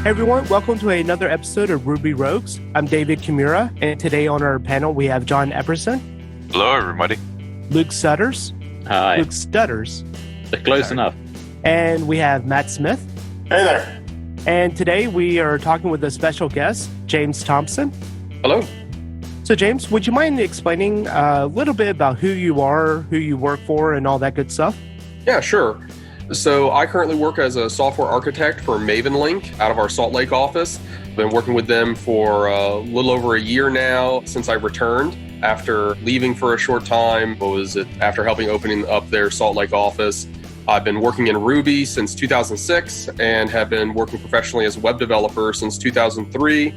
Hey everyone, welcome to another episode of Ruby Rogues. I'm David Kimura, and today on our panel we have John Epperson. Hello, everybody. Luke Stutters. Hi. Luke Stutters. Close enough. And we have Matt Smith. Hey there. And today we are talking with a special guest, James Thompson. Hello. So James, would you mind explaining a little bit about who you are, who you work for, and all that good stuff? Yeah, sure. So I currently work as a software architect for Mavenlink out of our Salt Lake office. I've been working with them for a little over a year now since I returned after leaving for a short time. After helping opening up their Salt Lake office. I've been working in Ruby since 2006 and have been working professionally as a web developer since 2003.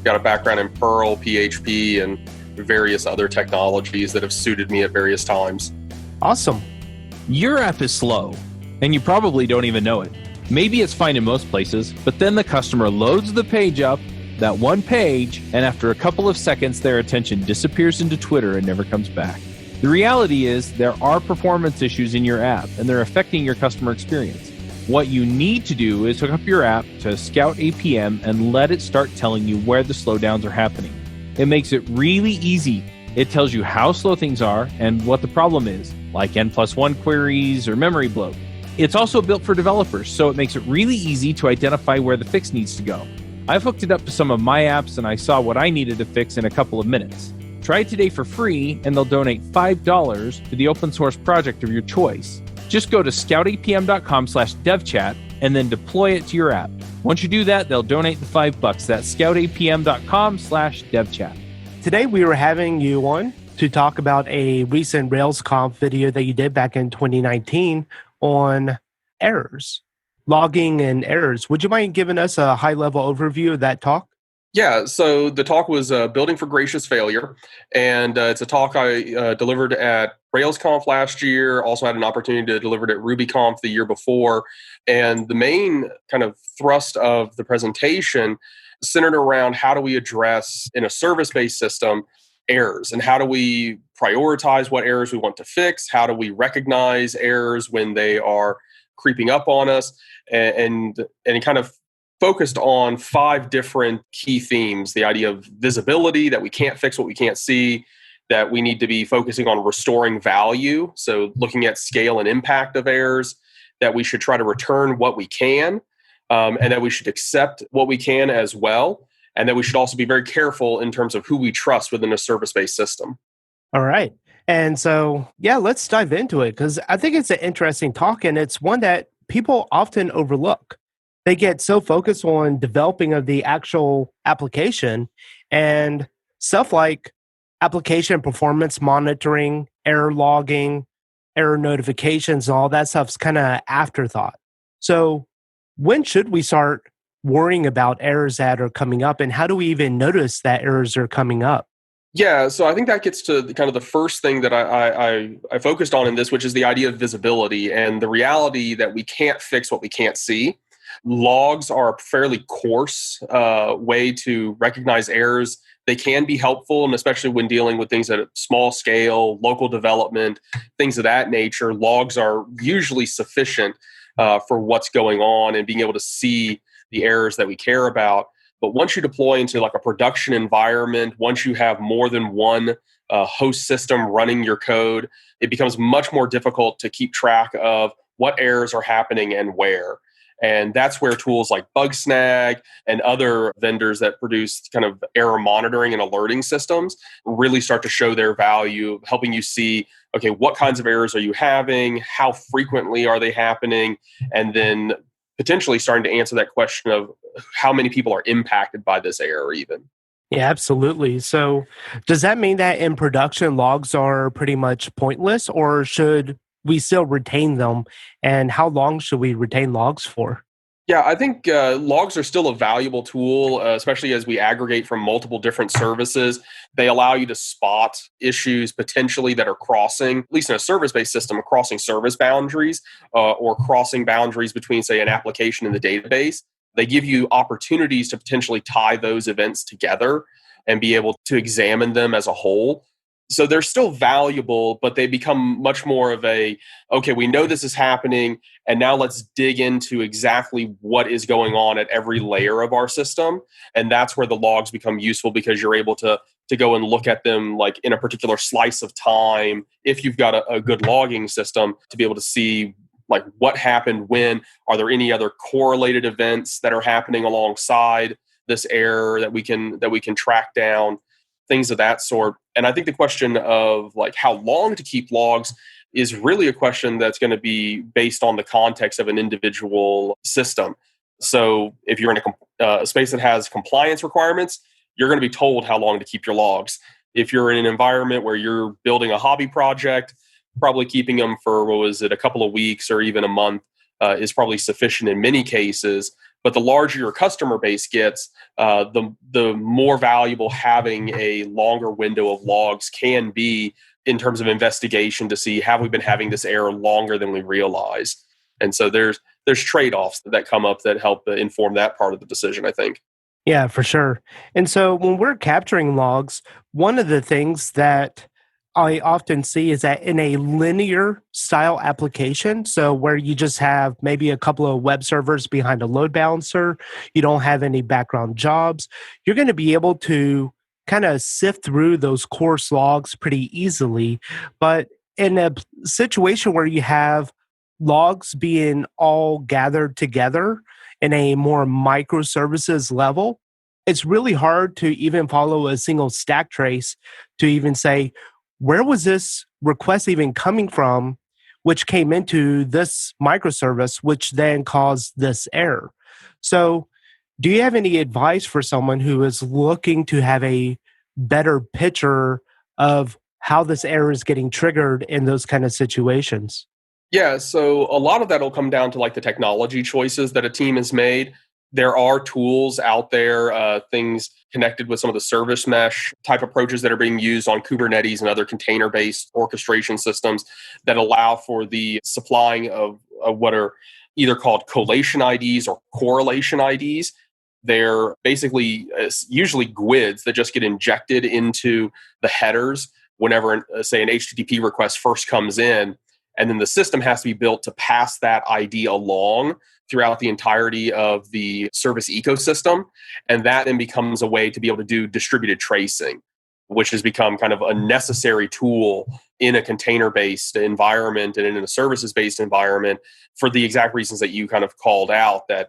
Got a background in Perl, PHP, and various other technologies that have suited me at various times. Awesome. Your app is slow, and you probably don't even know it. Maybe it's fine in most places, but then the customer loads the page up, that one page, and after a couple of seconds, their attention disappears into Twitter and never comes back. The reality is there are performance issues in your app, and they're affecting your customer experience. What you need to do is hook up your app to Scout APM and let it start telling you where the slowdowns are happening. It makes it really easy. It tells you how slow things are and what the problem is, like N+1 queries or memory bloat. It's also built for developers, so it makes it really easy to identify where the fix needs to go. I've hooked it up to some of my apps and I saw what I needed to fix in a couple of minutes. Try it today for free and they'll donate $5 to the open source project of your choice. Just go to scoutapm.com/devchat and then deploy it to your app. Once you do that, they'll donate the $5. That's scoutapm.com/devchat. Today we were having you on to talk about a recent RailsConf video that you did back in 2019 on errors, logging and errors. Would you mind giving us a high-level overview of that talk? Yeah, so the talk was Building for Gracious Failure, and it's a talk I delivered at RailsConf last year, also had an opportunity to deliver it at RubyConf the year before, and the main kind of thrust of the presentation centered around how do we address, in a service-based system, errors, and how do we prioritize what errors we want to fix, how do we recognize errors when they are creeping up on us, and kind of focused on 5 different key themes. The idea of visibility, that we can't fix what we can't see, that we need to be focusing on restoring value, so looking at scale and impact of errors, that we should try to return what we can, and that we should accept what we can as well, and that we should also be very careful in terms of who we trust within a service-based system. All right. And so, yeah, let's dive into it because I think it's an interesting talk and it's one that people often overlook. They get so focused on developing of the actual application and stuff like application performance monitoring, error logging, error notifications, and all that stuff's kind of afterthought. So when should we start worrying about errors that are coming up and how do we even notice that errors are coming up? Yeah, so I think that gets to kind of the first thing that I focused on in this, which is the idea of visibility and the reality that we can't fix what we can't see. Logs are a fairly coarse way to recognize errors. They can be helpful, and especially when dealing with things at a small scale, local development, things of that nature, logs are usually sufficient for what's going on and being able to see the errors that we care about. But once you deploy into like a production environment, once you have more than one host system running your code, it becomes much more difficult to keep track of what errors are happening and where. And that's where tools like Bugsnag and other vendors that produce kind of error monitoring and alerting systems really start to show their value, helping you see, okay, what kinds of errors are you having? How frequently are they happening? And then potentially starting to answer that question of how many people are impacted by this error even. Yeah, absolutely. So does that mean that in production logs are pretty much pointless or should we still retain them? And how long should we retain logs for? Yeah, I think logs are still a valuable tool, especially as we aggregate from multiple different services. They allow you to spot issues potentially that are crossing, at least in a service-based system, crossing service boundaries or crossing boundaries between, say, an application and the database. They give you opportunities to potentially tie those events together and be able to examine them as a whole. So they're still valuable, but they become much more of a, okay, we know this is happening, and now let's dig into exactly what is going on at every layer of our system. And that's where the logs become useful, because you're able to go and look at them like in a particular slice of time. If you've got a good logging system, to be able to see like what happened when, are there any other correlated events that are happening alongside this error that we can track down, things of that sort. And I think the question of like how long to keep logs is really a question that's going to be based on the context of an individual system. So if you're in a space that has compliance requirements, you're going to be told how long to keep your logs. If you're in an environment where you're building a hobby project, probably keeping them for, a couple of weeks or even a month is probably sufficient in many cases. But the larger your customer base gets, the more valuable having a longer window of logs can be in terms of investigation to see, have we been having this error longer than we realize? And so there's trade-offs that come up that help inform that part of the decision, I think. Yeah, for sure. And so when we're capturing logs, one of the things that I often see is that in a linear style application, so where you just have maybe a couple of web servers behind a load balancer, you don't have any background jobs, you're going to be able to kind of sift through those coarse logs pretty easily. But in a situation where you have logs being all gathered together in a more microservices level, it's really hard to even follow a single stack trace to even say, where was this request even coming from, which came into this microservice, which then caused this error? So, do you have any advice for someone who is looking to have a better picture of how this error is getting triggered in those kind of situations? Yeah, so a lot of that will come down to like the technology choices that a team has made. There are tools out there, things connected with some of the service mesh type approaches that are being used on Kubernetes and other container-based orchestration systems that allow for the supplying of what are either called collation IDs or correlation IDs. They're basically usually GUIDs that just get injected into the headers whenever, say, an HTTP request first comes in. And then the system has to be built to pass that ID along throughout the entirety of the service ecosystem. And that then becomes a way to be able to do distributed tracing, which has become kind of a necessary tool in a container-based environment and in a services-based environment for the exact reasons that you kind of called out, that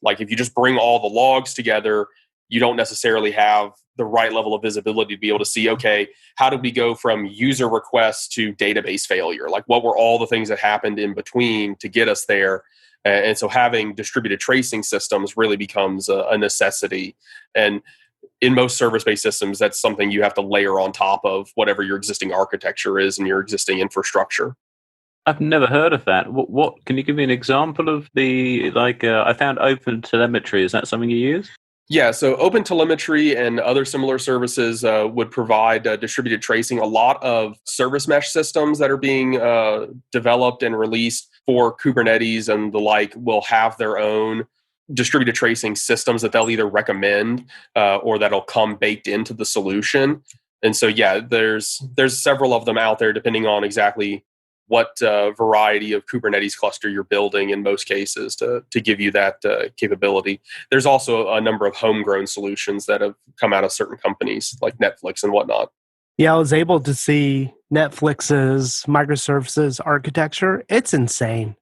like if you just bring all the logs together, you don't necessarily have the right level of visibility to be able to see, okay, how did we go from user requests to database failure? Like what were all the things that happened in between to get us there? And so having distributed tracing systems really becomes a necessity. And in most service-based systems, that's something you have to layer on top of whatever your existing architecture is and your existing infrastructure. I've never heard of that. What can you give me an example of the, I found open telemetry. Is that something you use? Yeah, so OpenTelemetry and other similar services would provide distributed tracing. A lot of service mesh systems that are being developed and released for Kubernetes and the like will have their own distributed tracing systems that they'll either recommend or that'll come baked into the solution. And so, yeah, there's several of them out there depending on exactly what variety of Kubernetes cluster you're building in most cases to give you that capability. There's also a number of homegrown solutions that have come out of certain companies like Netflix and whatnot. Yeah, I was able to see Netflix's microservices architecture. It's insane.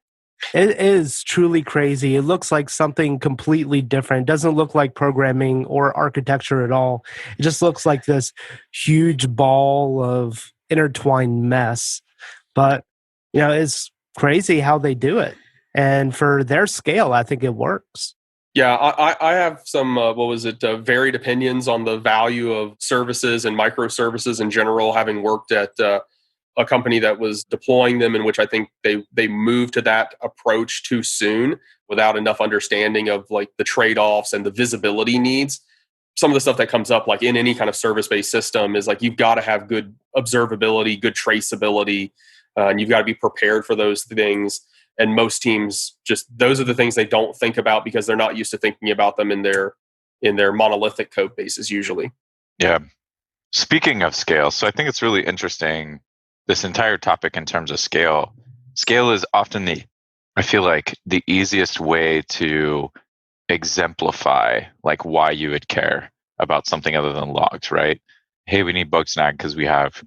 It is truly crazy. It looks like something completely different. It doesn't look like programming or architecture at all. It just looks like this huge ball of intertwined mess. But, it's crazy how they do it. And for their scale, I think it works. Yeah, I have some, varied opinions on the value of services and microservices in general, having worked at a company that was deploying them, in which I think they moved to that approach too soon without enough understanding of like the trade-offs and the visibility needs. Some of the stuff that comes up like in any kind of service-based system is like you've got to have good observability, good traceability, and you've got to be prepared for those things. And most teams just, those are the things they don't think about because they're not used to thinking about them in their monolithic code bases usually. Yeah. Speaking of scale, so I think it's really interesting, this entire topic in terms of scale. Scale is often I feel like the easiest way to exemplify like why you would care about something other than logs, right? Hey, we need Bugsnag because we have,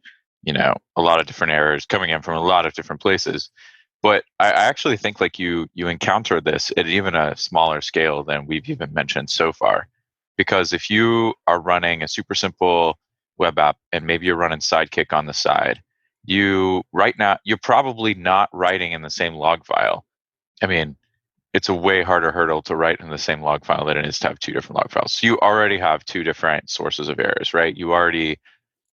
a lot of different errors coming in from a lot of different places. But I actually think like you encounter this at even a smaller scale than we've even mentioned so far. Because if you are running a super simple web app and maybe you're running Sidekick on the side, right now you're probably not writing in the same log file. I mean, it's a way harder hurdle to write in the same log file than it is to have two different log files. So you already have two different sources of errors, right? You already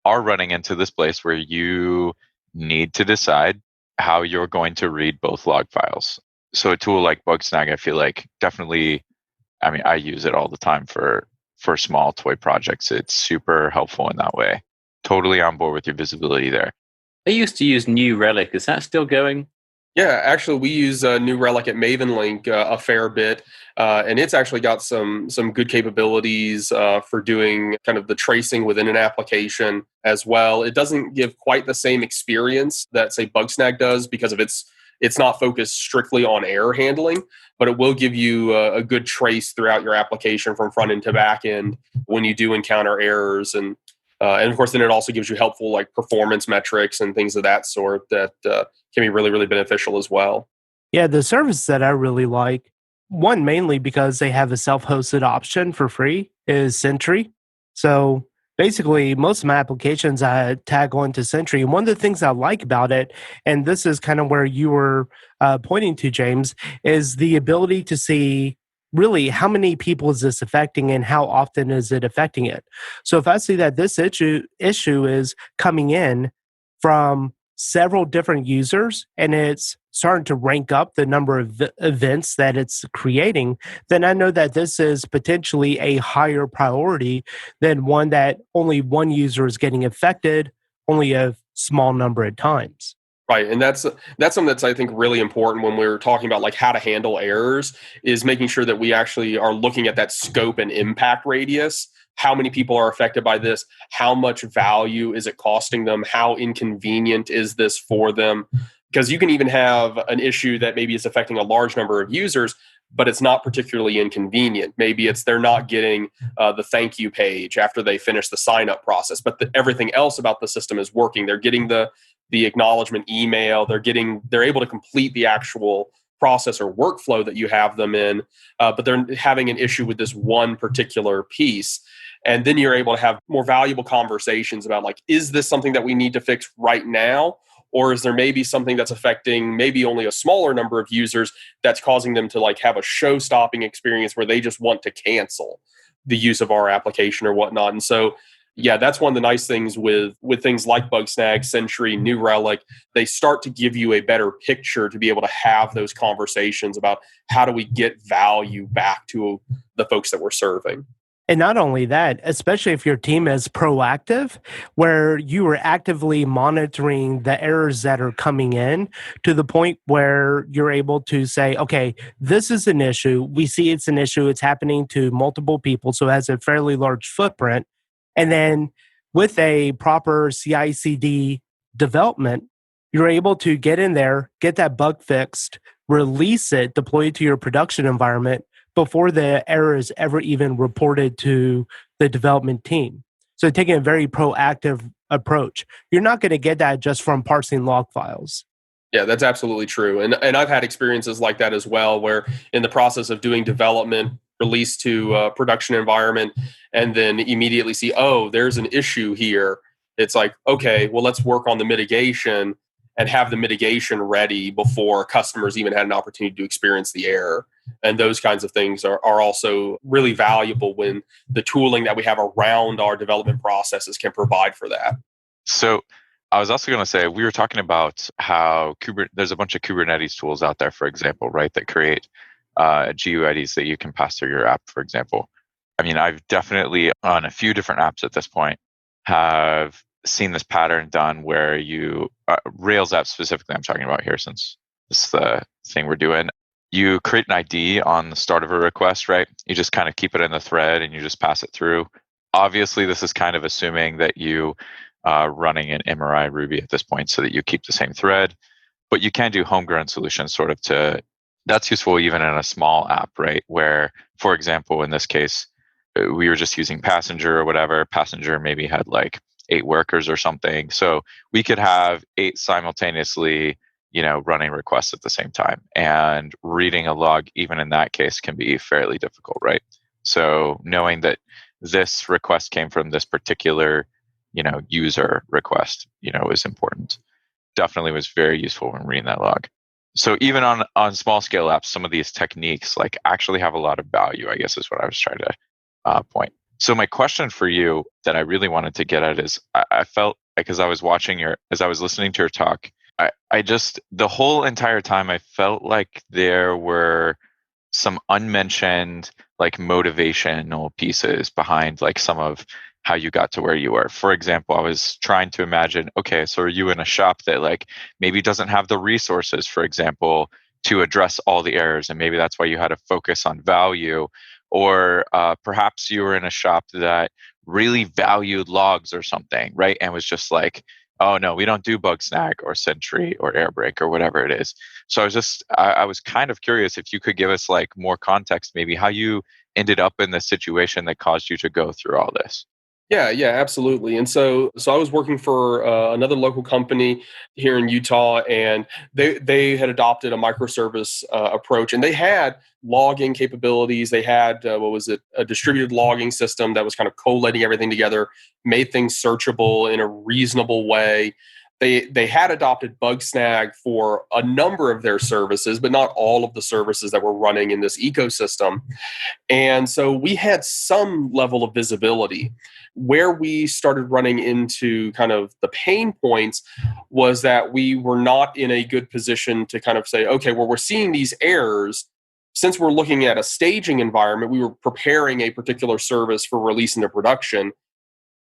are running into this place where you need to decide how you're going to read both log files. So a tool like Bugsnag, I feel like definitely, I use it all the time for small toy projects. It's super helpful in that way. Totally on board with your visibility there. I used to use New Relic. Is that still going? Yeah, actually, we use New Relic at Mavenlink a fair bit, and it's actually got some good capabilities for doing kind of the tracing within an application as well. It doesn't give quite the same experience that say Bugsnag does because of it's not focused strictly on error handling, but it will give you a good trace throughout your application from front end to back end when you do encounter errors and of course, then it also gives you helpful like performance metrics and things of that sort that can be really, really beneficial as well. Yeah, the service that I really like, one mainly because they have a self-hosted option for free, is Sentry. So basically, most of my applications I tag on to Sentry. And one of the things I like about it, and this is kind of where you were pointing to, James, is the ability to see really how many people is this affecting and how often is it affecting it. So if I see that this issue is coming in from several different users and it's starting to rank up the number of events that it's creating, then I know that this is potentially a higher priority than one that only one user is getting affected only a small number of times. Right, and that's something that's I think really important when we're talking about like how to handle errors is making sure that we actually are looking at that scope and impact radius. How many people are affected by this? How much value is it costing them? How inconvenient is this for them? Because you can even have an issue that maybe is affecting a large number of users, but it's not particularly inconvenient. Maybe it's they're not getting the thank you page after they finish the sign up process, but everything else about the system is working. They're getting the acknowledgement email. They're able to complete the actual process or workflow that you have them in, but they're having an issue with this one particular piece. And then you're able to have more valuable conversations about like, is this something that we need to fix right now? Or is there maybe something that's affecting maybe only a smaller number of users that's causing them to like have a show-stopping experience where they just want to cancel the use of our application or whatnot? And so, yeah, that's one of the nice things with things like Bugsnag, Sentry, New Relic. They start to give you a better picture to be able to have those conversations about how do we get value back to the folks that we're serving. And not only that, especially if your team is proactive, where you are actively monitoring the errors that are coming in to the point where you're able to say, okay, this is an issue. We see it's an issue. It's happening to multiple people, so it has a fairly large footprint. And then with a proper CI/CD development, you're able to get in there, get that bug fixed, release it, deploy it to your production environment before the error is ever even reported to the development team. So taking a very proactive approach. You're not going to get that just from parsing log files. Yeah, that's absolutely true. And I've had experiences like that as well, where in the process of doing development, release to a production environment, and then immediately see, oh, there's an issue here. It's like, okay, well, let's work on the mitigation and have the mitigation ready before customers even had an opportunity to experience the error. And those kinds of things are also really valuable when the tooling that we have around our development processes can provide for that. So I was also going to say, we were talking about how there's a bunch of Kubernetes tools out there, for example, right, that create GUIDs that you can pass through your app, for example. I mean, I've definitely, on a few different apps at this point, have seen this pattern done where you, Rails apps specifically I'm talking about here, since this is the thing we're doing. You create an ID on the start of a request, right? You just kind of keep it in the thread and you just pass it through. obviously, this is kind of assuming that you running an MRI Ruby at this point so that you keep the same thread. But you can do homegrown solutions sort of that's useful even in a small app, right? Where, for example, in this case, we were just using Passenger or whatever. Passenger maybe had like 8 workers or something. So we could have 8 simultaneously, running requests at the same time. And reading a log, even in that case, can be fairly difficult, right? So knowing that this request came from this particular, user request, is important. Definitely was very useful when reading that log. So even on small scale apps, some of these techniques like actually have a lot of value, I guess is what I was trying to point. So my question for you that I really wanted to get at is I felt like as I was listening to your talk, I just, the whole entire time I felt like there were some unmentioned like motivational pieces behind like some of how you got to where you were. For example, I was trying to imagine, okay, so are you in a shop that like maybe doesn't have the resources, for example, to address all the errors, and maybe that's why you had to focus on value, or perhaps you were in a shop that really valued logs or something, right? And was just like, oh no, we don't do bug snag or sentry or airbreak or whatever it is. So I was kind of curious if you could give us like more context, maybe how you ended up in the situation that caused you to go through all this. Yeah, absolutely. And so I was working for another local company here in Utah, and they had adopted a microservice approach, and they had logging capabilities. They had a distributed logging system that was kind of collating everything together, made things searchable in a reasonable way. They had adopted Bugsnag for a number of their services, but not all of the services that were running in this ecosystem. And so we had some level of visibility. Where we started running into kind of the pain points was that we were not in a good position to kind of say, okay, well, we're seeing these errors. Since we're looking at a staging environment, we were preparing a particular service for release into production.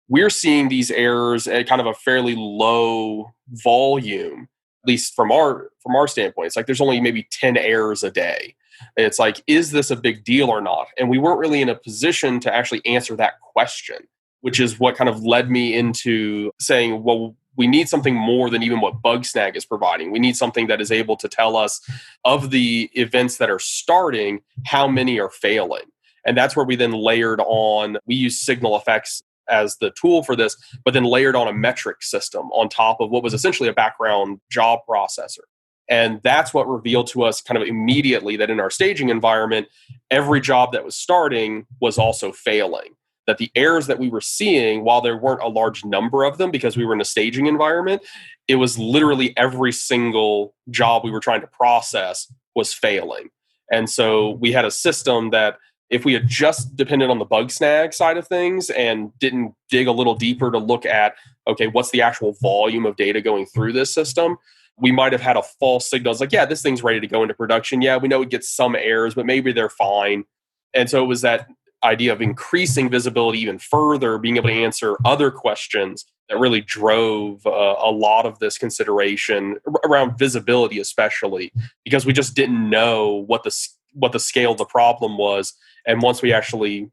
We're seeing these errors at kind of a fairly low volume, at least from our standpoint. It's like there's only maybe 10 errors a day. And it's like, is this a big deal or not? And we weren't really in a position to actually answer that question, which is what kind of led me into saying, well, we need something more than even what Bugsnag is providing. We need something that is able to tell us of the events that are starting, how many are failing. And that's where we then layered on, we use Signal Effects as the tool for this, but then layered on a metric system on top of what was essentially a background job processor. And that's what revealed to us kind of immediately that in our staging environment, every job that was starting was also failing. That the errors that we were seeing, while there weren't a large number of them because we were in a staging environment, it was literally every single job we were trying to process was failing. And so we had a system that if we had just depended on the Bugsnag side of things and didn't dig a little deeper to look at, okay, what's the actual volume of data going through this system, we might have had a false signal. It's like, yeah, this thing's ready to go into production. Yeah, we know it gets some errors, but maybe they're fine. And so it was that idea of increasing visibility even further, being able to answer other questions that really drove a lot of this consideration around visibility, especially because we just didn't know what the scale of the problem was. And once we actually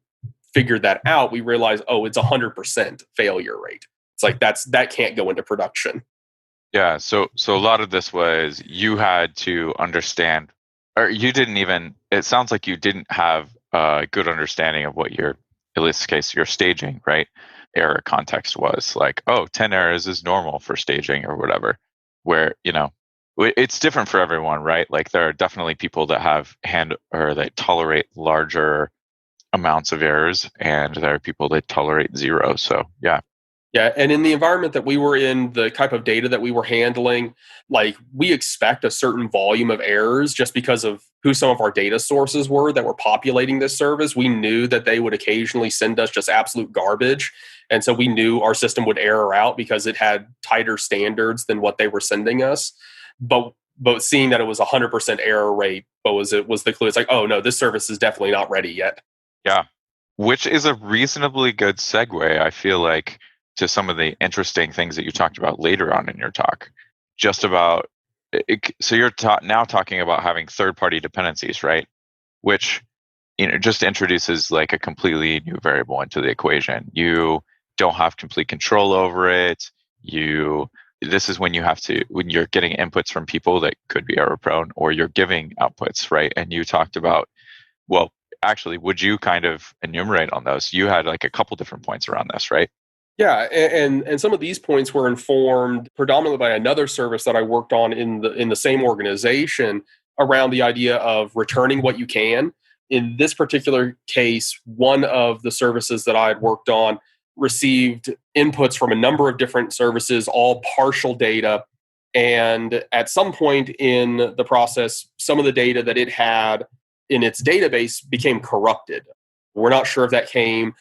figured that out, we realized, oh, it's 100% failure rate. It's like that can't go into production. Yeah, so a lot of this was you had to understand, or you didn't even, it sounds like you didn't have a good understanding of what your, in this case, your staging, right, error context was. Like, oh, 10 errors is normal for staging or whatever, where, it's different for everyone, right? Like there are definitely people that have that tolerate larger amounts of errors, and there are people that tolerate zero. So yeah. Yeah, and in the environment that we were in, the type of data that we were handling, like we expect a certain volume of errors just because of who some of our data sources were that were populating this service. We knew that they would occasionally send us just absolute garbage. And so we knew our system would error out because it had tighter standards than what they were sending us. But seeing that it was 100% error rate was the clue. It's like, oh no, this service is definitely not ready yet. Yeah, which is a reasonably good segue, I feel like, to some of the interesting things that you talked about later on in your talk. Just about, so you're now talking about having third-party dependencies, right? Which just introduces like a completely new variable into the equation. You don't have complete control over it. This is when you're getting inputs from people that could be error prone, or you're giving outputs, right? And you talked about, well, actually, would you kind of enumerate on those? You had like a couple different points around this, right? Yeah, and some of these points were informed predominantly by another service that I worked on in the same organization around the idea of returning what you can. In this particular case, one of the services that I had worked on received inputs from a number of different services, all partial data. And at some point in the process, some of the data that it had in its database became corrupted. We're not sure if that came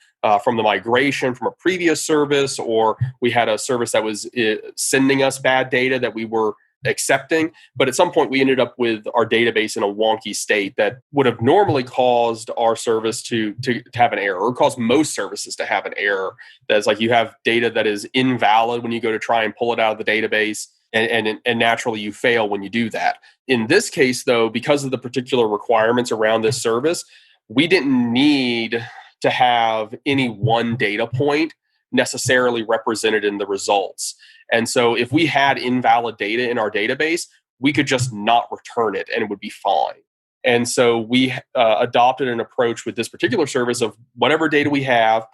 from the migration from a previous service, or we had a service that was sending us bad data that we were accepting. But at some point, we ended up with our database in a wonky state that would have normally caused our service to have an error, or caused most services to have an error. That's like you have data that is invalid when you go to try and pull it out of the database, and naturally you fail when you do that. In this case, though, because of the particular requirements around this service, we didn't need to have any one data point necessarily represented in the results. And so if we had invalid data in our database, we could just not return it and it would be fine. And so we adopted an approach with this particular service of whatever data we have,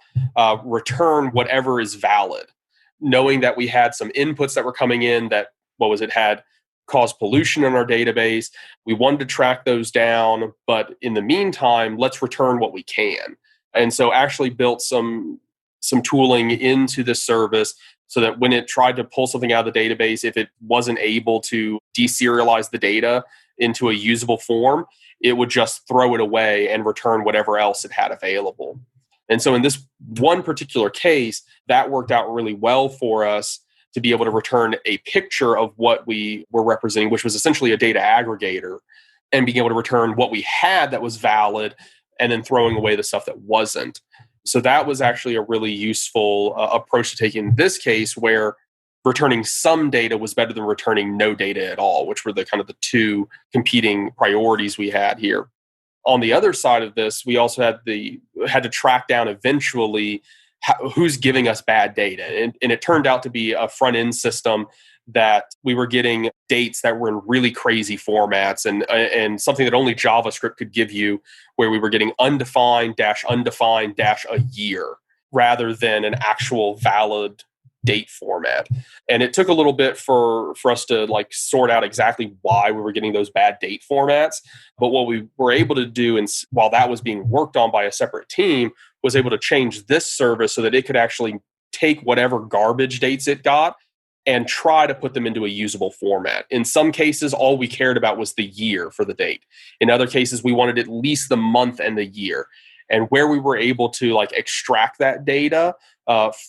return whatever is valid, knowing that we had some inputs that were coming in that, had caused pollution in our database. We wanted to track those down, but in the meantime, let's return what we can. And so actually built some tooling into this service so that when it tried to pull something out of the database, if it wasn't able to deserialize the data into a usable form, it would just throw it away and return whatever else it had available. And so in this one particular case, that worked out really well for us to be able to return a picture of what we were representing, which was essentially a data aggregator, and being able to return what we had that was valid and then throwing away the stuff that wasn't. So that was actually a really useful approach to take in this case, where returning some data was better than returning no data at all, which were the kind of the two competing priorities we had here. On the other side of this, we also had to track down eventually who's giving us bad data. And it turned out to be a front end system that we were getting dates that were in really crazy formats and something that only JavaScript could give you, where we were getting undefined a year rather than an actual valid date format. And it took a little bit for us to like sort out exactly why we were getting those bad date formats. But what we were able to do, and while that was being worked on by a separate team, was able to change this service so that it could actually take whatever garbage dates it got and try to put them into a usable format. In some cases, all we cared about was the year for the date. In other cases, we wanted at least the month and the year. And where we were able to like extract that data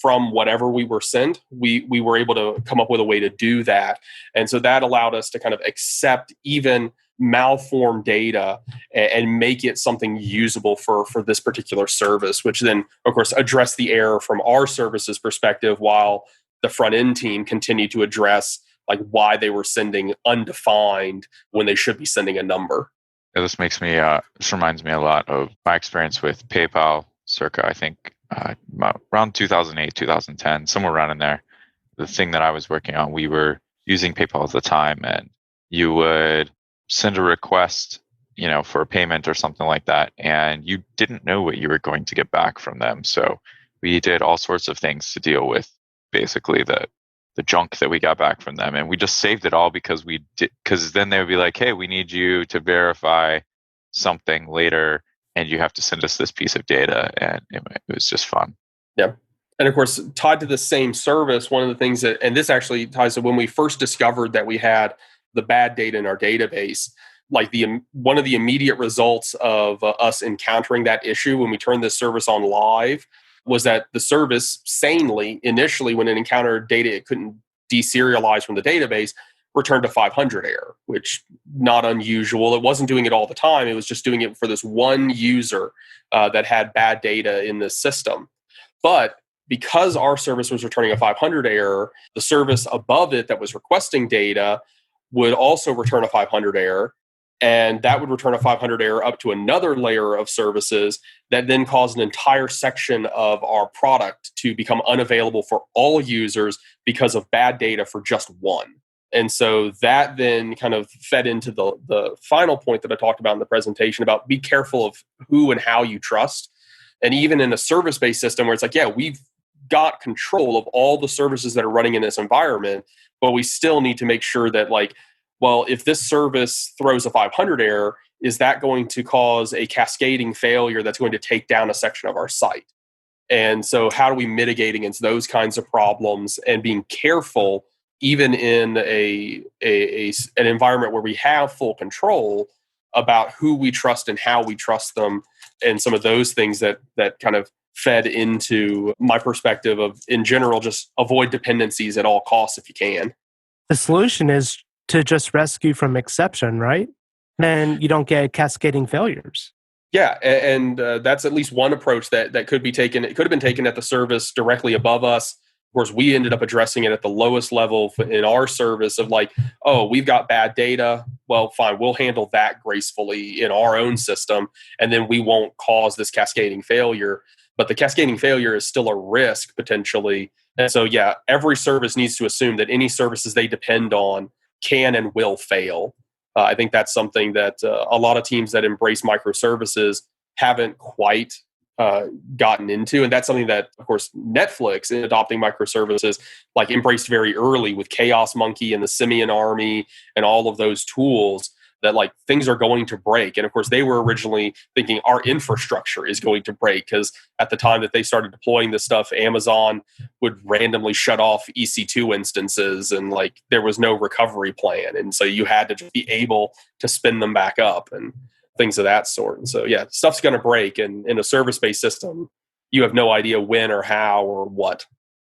from whatever we were sent, we were able to come up with a way to do that. And so that allowed us to kind of accept even malformed data and make it something usable for this particular service, which then, of course, addressed the error from our services perspective, while the front end team continued to address like why they were sending undefined when they should be sending a number. Yeah, this reminds me a lot of my experience with PayPal circa, I think, around 2008, 2010, somewhere around in there. The thing that I was working on, we were using PayPal at the time, and you would send a request, for a payment or something like that, and you didn't know what you were going to get back from them. So we did all sorts of things to deal with basically the junk that we got back from them, and we just saved it all because then they would be like, hey, we need you to verify something later, and you have to send us this piece of data, and it was just fun. Yeah. And of course, tied to the same service, one of the things and this actually ties to when we first discovered that we had the bad data in our database, like one of the immediate results of us encountering that issue when we turned this service on live was that the service sanely, initially, when it encountered data it couldn't deserialize from the database, returned a 500 error, which not unusual. It wasn't doing it all the time. It was just doing it for this one user that had bad data in this system. But because our service was returning a 500 error, the service above it that was requesting data would also return a 500 error. And that would return a 500 error up to another layer of services that then cause an entire section of our product to become unavailable for all users because of bad data for just one. And so that then kind of fed into the final point that I talked about in the presentation about be careful of who and how you trust. And even in a service-based system where it's like, yeah, we've got control of all the services that are running in this environment, but we still need to make sure that, like, well, if this service throws a 500 error, is that going to cause a cascading failure that's going to take down a section of our site? And so how do we mitigate against those kinds of problems and being careful, even in an environment where we have full control about who we trust and how we trust them, and some of those things that kind of fed into my perspective of, in general, just avoid dependencies at all costs if you can. The solution is to just rescue from exception, right? And you don't get cascading failures. Yeah, and that's at least one approach that could be taken. It could have been taken at the service directly above us. Of course, we ended up addressing it at the lowest level in our service of like, oh, we've got bad data. Well, fine, we'll handle that gracefully in our own system, and then we won't cause this cascading failure. But the cascading failure is still a risk potentially. And so, yeah, every service needs to assume that any services they depend on can and will fail. I think that's something that a lot of teams that embrace microservices haven't quite gotten into. And that's something that, of course, Netflix in adopting microservices like embraced very early with Chaos Monkey and the Simian Army and all of those tools that like things are going to break. And of course, they were originally thinking our infrastructure is going to break because at the time that they started deploying this stuff, Amazon would randomly shut off EC2 instances and like there was no recovery plan. And so you had to just be able to spin them back up and things of that sort. And so, yeah, stuff's going to break. And in a service-based system, you have no idea when or how or what.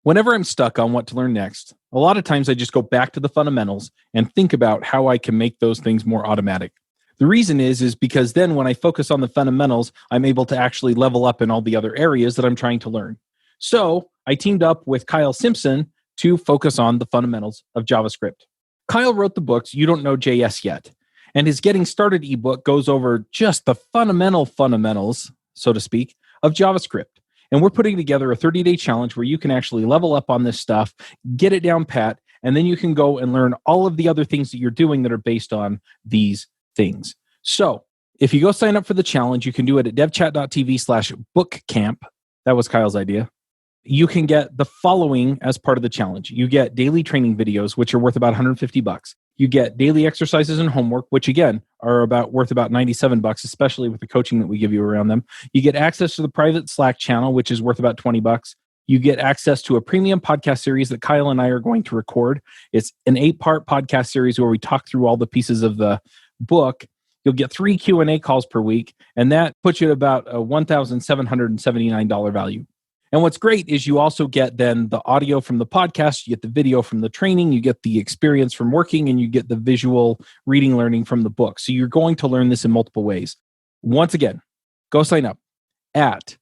Whenever I'm stuck on what to learn next, a lot of times I just go back to the fundamentals and think about how I can make those things more automatic. The reason is because then when I focus on the fundamentals, I'm able to actually level up in all the other areas that I'm trying to learn. So I teamed up with Kyle Simpson to focus on the fundamentals of JavaScript. Kyle wrote the books You Don't Know JS Yet, and his Getting Started ebook goes over just the fundamentals, so to speak, of JavaScript. And we're putting together a 30-day challenge where you can actually level up on this stuff, get it down pat, and then you can go and learn all of the other things that you're doing that are based on these things. So if you go sign up for the challenge, you can do it at devchat.tv/bookcamp. That was Kyle's idea. You can get the following as part of the challenge. You get daily training videos, which are worth about $150. You get daily exercises and homework, which again are worth about $97, especially with the coaching that we give you around them. You get access to the private Slack channel, which is worth about $20. You get access to a premium podcast series that Kyle and I are going to record. It's an 8-part podcast series where we talk through all the pieces of the book. You'll get 3 Q&A calls per week, and that puts you at about a $1,779 value. And what's great is you also get then the audio from the podcast, you get the video from the training, you get the experience from working, and you get the visual reading learning from the book. So you're going to learn this in multiple ways. Once again, go sign up at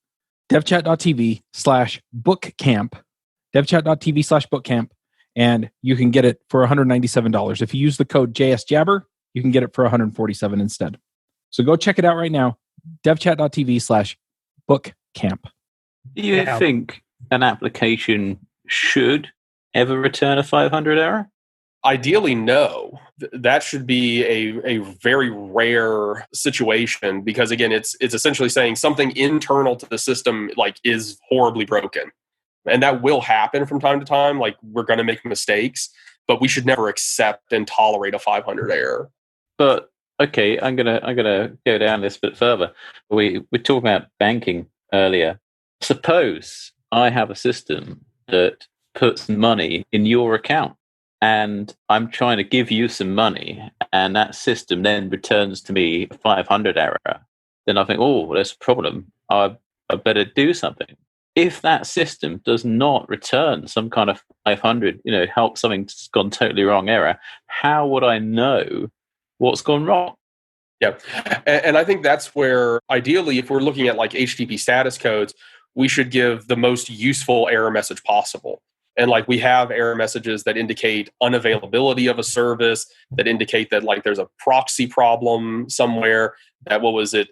devchat.tv/bookcamp, devchat.tv/bookcamp, and you can get it for $197. If you use the code JSJabber, you can get it for $147 instead. So go check it out right now, devchat.tv/bookcamp. Do you think an application should ever return a 500 error? Ideally, no. That should be a very rare situation because, again, it's essentially saying something internal to the system like is horribly broken. And that will happen from time to time. Like, we're going to make mistakes, but we should never accept and tolerate a 500 error. But, okay, I'm gonna go down this bit further. We're talking about banking earlier. Suppose I have a system that puts money in your account and I'm trying to give you some money and that system then returns to me a 500 error. Then I think, oh, there's a problem. I better do something. If that system does not return some kind of 500, help something's gone totally wrong error, how would I know what's gone wrong? Yeah. And I think that's where, ideally, if we're looking at like HTTP status codes, we should give the most useful error message possible. And like we have error messages that indicate unavailability of a service, that indicate that like there's a proxy problem somewhere, that what was it?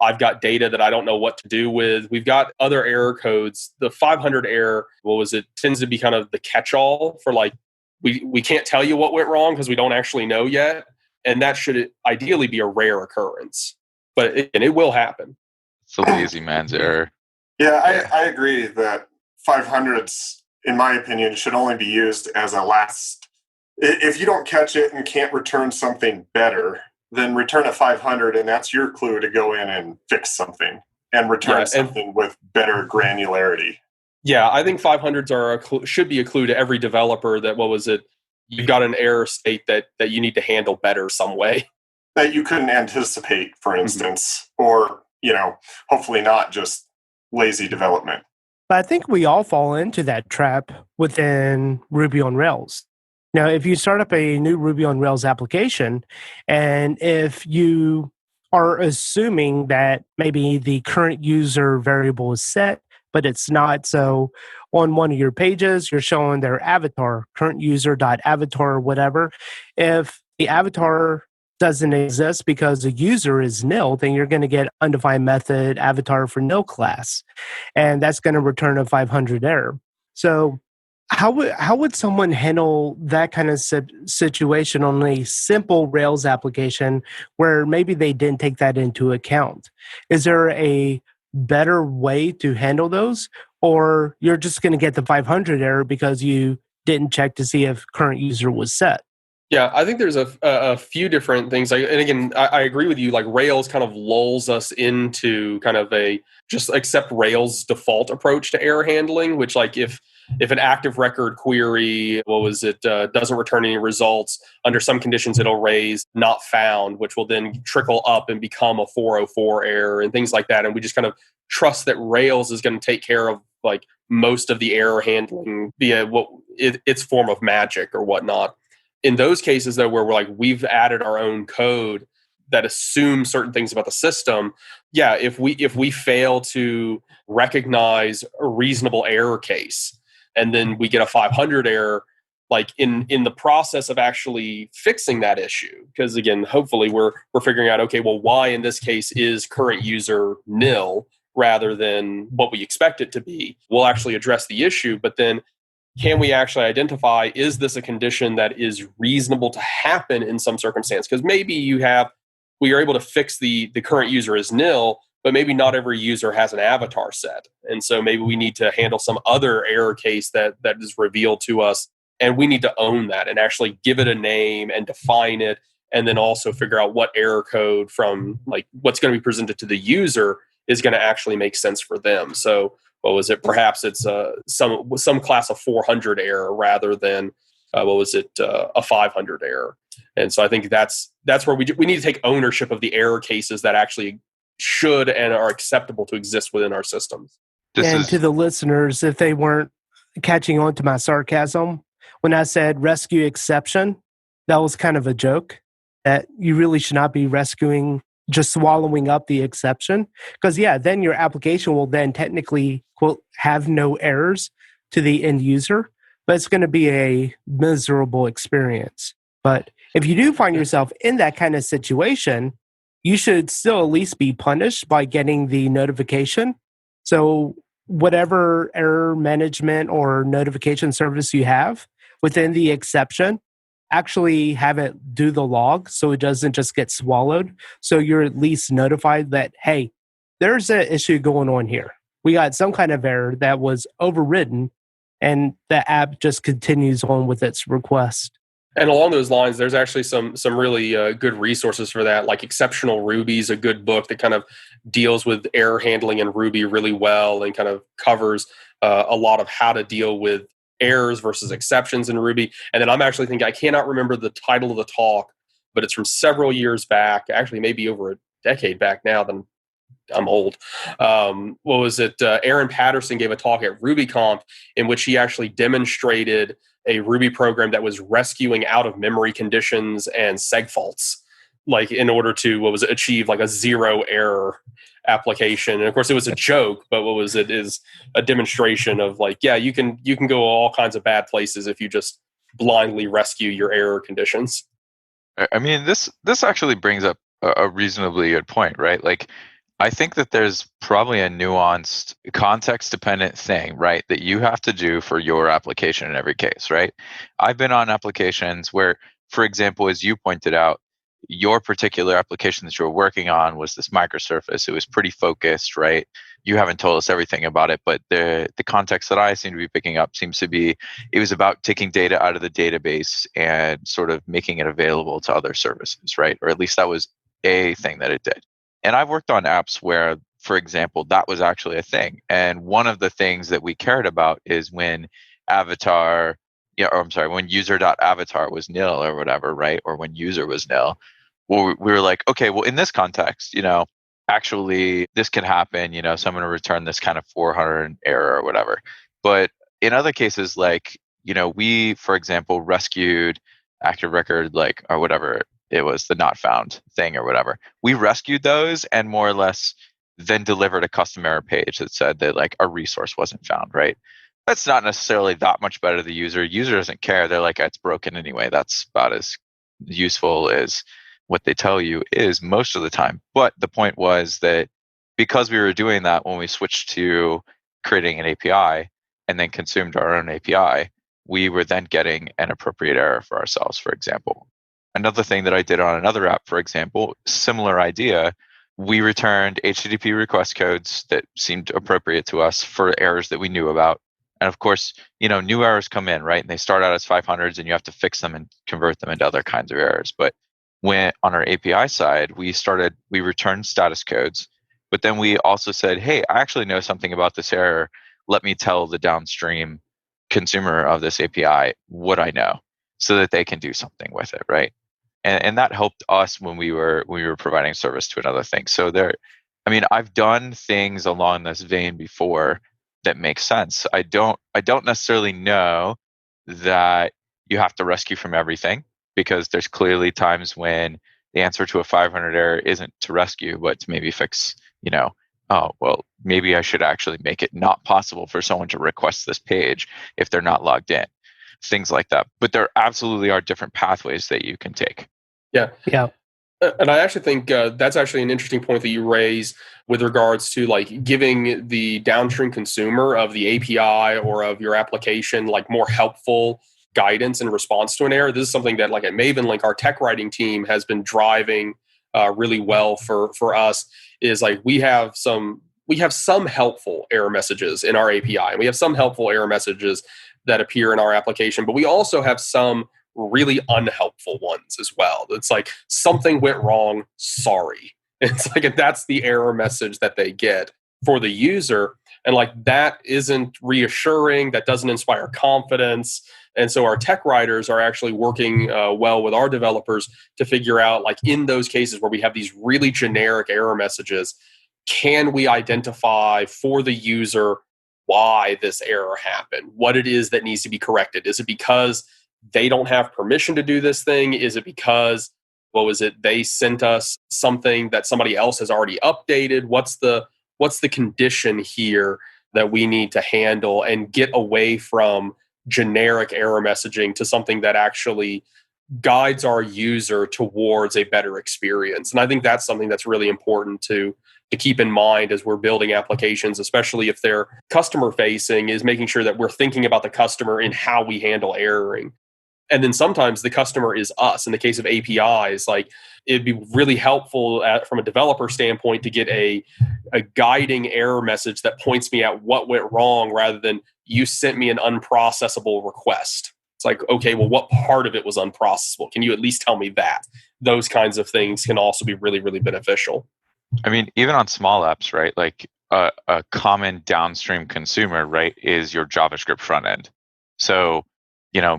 I've got data that I don't know what to do with. We've got other error codes. The 500 error, what was it, tends to be kind of the catch-all for like, we can't tell you what went wrong because we don't actually know yet. And that should ideally be a rare occurrence. But it will happen. It's a lazy man's error. Yeah, I agree that 500s, in my opinion, should only be used as a last. If you don't catch it and can't return something better, then return a 500, and that's your clue to go in and fix something and return something with better granularity. Yeah, I think 500s should be a clue to every developer that, what was it, you've got an error state that you need to handle better some way. That you couldn't anticipate, for instance, or, hopefully not just lazy development. But I think we all fall into that trap within Ruby on Rails. Now, if you start up a new Ruby on Rails application, and if you are assuming that maybe the current user variable is set, but it's not, so on one of your pages, you're showing their avatar, current user.avatar or whatever. If the avatar doesn't exist because the user is nil, then you're going to get undefined method avatar for nil class. And that's going to return a 500 error. So how would someone handle that kind of situation on a simple Rails application where maybe they didn't take that into account? Is there a better way to handle those? Or you're just going to get the 500 error because you didn't check to see if current user was set? Yeah, I think there's a few different things. And again, I agree with you. Like Rails kind of lulls us into kind of a just accept Rails default approach to error handling, which like if an active record query, doesn't return any results, under some conditions it'll raise not found, which will then trickle up and become a 404 error and things like that. And we just kind of trust that Rails is going to take care of like most of the error handling via its form of magic or whatnot. In those cases, though, where we've added our own code that assumes certain things about the system, yeah, if we fail to recognize a reasonable error case, and then we get a 500 error, like in the process of actually fixing that issue, because again, hopefully we're figuring out, okay, well, why in this case is current user nil rather than what we expect it to be? We'll actually address the issue, but then can we actually identify, is this a condition that is reasonable to happen in some circumstance? Because maybe we are able to fix the current user is nil, but maybe not every user has an avatar set. And so maybe we need to handle some other error case that is revealed to us. And we need to own that and actually give it a name and define it. And then also figure out what error code from like what's going to be presented to the user is going to actually make sense for them. So perhaps it's some class of 400 error rather than a 500 error. And so I think that's where we need to take ownership of the error cases that actually should and are acceptable to exist within our systems. To the listeners, if they weren't catching on to my sarcasm, when I said rescue exception, that was kind of a joke, that you really should not be rescuing, just swallowing up the exception. Because then your application will then technically, quote, have no errors to the end user, but it's going to be a miserable experience. But if you do find yourself in that kind of situation, you should still at least be punished by getting the notification. So whatever error management or notification service you have within the exception, actually have it do the log so it doesn't just get swallowed. So you're at least notified that, hey, there's an issue going on here. We got some kind of error that was overridden and the app just continues on with its request. And along those lines, there's actually some really good resources for that. Like Exceptional Ruby is a good book that kind of deals with error handling in Ruby really well and kind of covers a lot of how to deal with errors versus exceptions in Ruby. And then I'm actually thinking, I cannot remember the title of the talk, but it's from several years back, actually maybe over a decade back now. Then I'm old. Aaron Patterson gave a talk at RubyConf in which he actually demonstrated a Ruby program that was rescuing out of memory conditions and seg faults. like in order to achieve like a zero error application. And of course it was a joke, but what was it is a demonstration of like, yeah, you can go all kinds of bad places if you just blindly rescue your error conditions. I mean, this actually brings up a reasonably good point, right? Like, I think that there's probably a nuanced, context-dependent thing, right, that you have to do for your application in every case, right? I've been on applications where, for example, as you pointed out, your particular application that you were working on was this microservice. It was pretty focused, right? You haven't told us everything about it, but the context that I seem to be picking up seems to be it was about taking data out of the database and sort of making it available to other services, right? Or at least that was a thing that it did. And I've worked on apps where, for example, that was actually a thing. And one of the things that we cared about is when avatar, when user.avatar was nil or whatever, right? Or when user was nil. Well, we were like, okay, well, in this context, actually this can happen, so I'm going to return this kind of 400 error or whatever. But in other cases, like, we, for example, rescued active record, like, or whatever it was, the not found thing or whatever. We rescued those and more or less then delivered a custom error page that said that like a resource wasn't found, right? That's not necessarily that much better to the user. User doesn't care. They're like, it's broken anyway. That's about as useful as what they tell you is most of the time. But the point was that because we were doing that when we switched to creating an API and then consumed our own API, we were then getting an appropriate error for ourselves, for example. Another thing that I did on another app, for example, similar idea, we returned HTTP request codes that seemed appropriate to us for errors that we knew about. And of course, new errors come in, right? And they start out as 500s and you have to fix them and convert them into other kinds of errors. But when on our API side, we returned status codes, but then we also said, hey, I actually know something about this error. Let me tell the downstream consumer of this API what I know so that they can do something with it, right? And that helped us when we were providing service to another thing. So I've done things along this vein before that make sense. I don't necessarily know that you have to rescue from everything, because there's clearly times when the answer to a 500 error isn't to rescue, but to maybe fix, maybe I should actually make it not possible for someone to request this page if they're not logged in. Things like that. But there absolutely are different pathways that you can take. Yeah. Yeah. And I actually think that's actually an interesting point that you raise with regards to like giving the downstream consumer of the API or of your application like more helpful guidance in response to an error. This is something that like at Mavenlink, our tech writing team has been driving really well for us. Is like we have some helpful error messages in our API, and we have some helpful error messages that appear in our application, but we also have some really unhelpful ones as well. It's like something went wrong, sorry. It's like, and that's the error message that they get for the user. And like that isn't reassuring, that doesn't inspire confidence. And so our tech writers are actually working well with our developers to figure out, like in those cases where we have these really generic error messages, can we identify for the user why this error happened, what it is that needs to be corrected? Is it because they don't have permission to do this thing? Is it because, they sent us something that somebody else has already updated? What's the condition here that we need to handle and get away from generic error messaging to something that actually guides our user towards a better experience? And I think that's something that's really important to keep in mind as we're building applications, especially if they're customer facing, is making sure that we're thinking about the customer in how we handle erroring. And then sometimes the customer is us. In the case of APIs, like it'd be really helpful from a developer standpoint to get a guiding error message that points me at what went wrong rather than you sent me an unprocessable request. It's like, okay, well, what part of it was unprocessable? Can you at least tell me that? Those kinds of things can also be really, really beneficial. I mean, even on small apps, right? Like a common downstream consumer, right, is your JavaScript front end. So,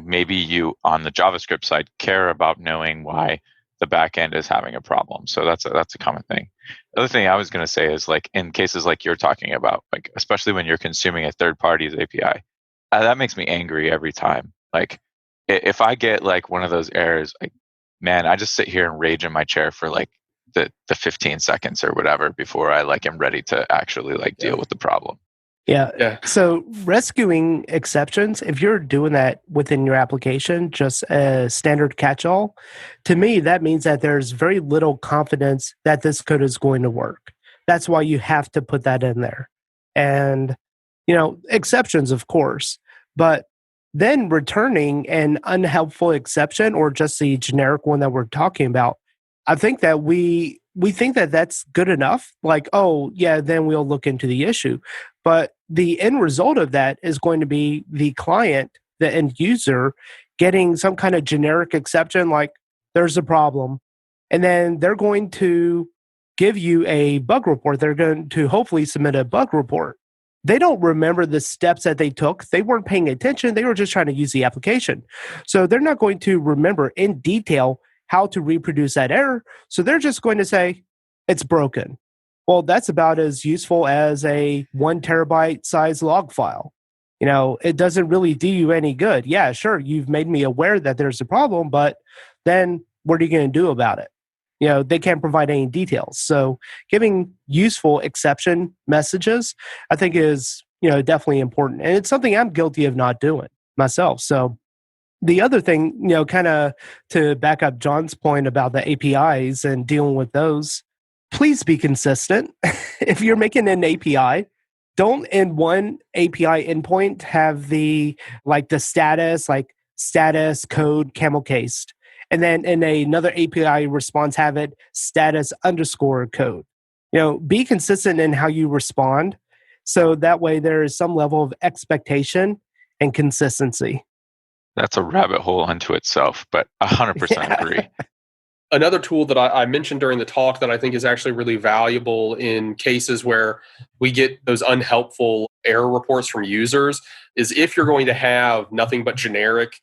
maybe you on the JavaScript side care about knowing why the back end is having a problem. So that's a common thing. The other thing I was going to say is like in cases like you're talking about, like especially when you're consuming a third party's API, that makes me angry every time. Like if I get like one of those errors, like man, I just sit here and rage in my chair for like the 15 seconds or whatever before I like am ready to actually like deal with the problem. Yeah. So rescuing exceptions, if you're doing that within your application, just a standard catch-all, to me, that means that there's very little confidence that this code is going to work. That's why you have to put that in there. And, exceptions, of course, but then returning an unhelpful exception or just the generic one that we're talking about, I think that we think that that's good enough. Like, oh, yeah, then we'll look into the issue. But the end result of that is going to be the client, the end user, getting some kind of generic exception like there's a problem. And then they're going to give you a bug report. They're going to hopefully submit a bug report. They don't remember the steps that they took. They weren't paying attention. They were just trying to use the application. So they're not going to remember in detail how to reproduce that error. So they're just going to say, it's broken. Well, that's about as useful as a 1 terabyte size log file. It doesn't really do you any good. Yeah, sure, you've made me aware that there's a problem, but then what are you going to do about it? They can't provide any details. So giving useful exception messages, I think is, definitely important. And it's something I'm guilty of not doing myself. So the other thing, kind of to back up John's point about the APIs and dealing with those, please be consistent. If you're making an API, don't in one API endpoint have the status code camel cased. And then in another API response, have it status _ code. Be consistent in how you respond. So that way there is some level of expectation and consistency. That's a rabbit hole unto itself, but 100% agree. Another tool that I mentioned during the talk that I think is actually really valuable in cases where we get those unhelpful error reports from users is if you're going to have nothing but generic,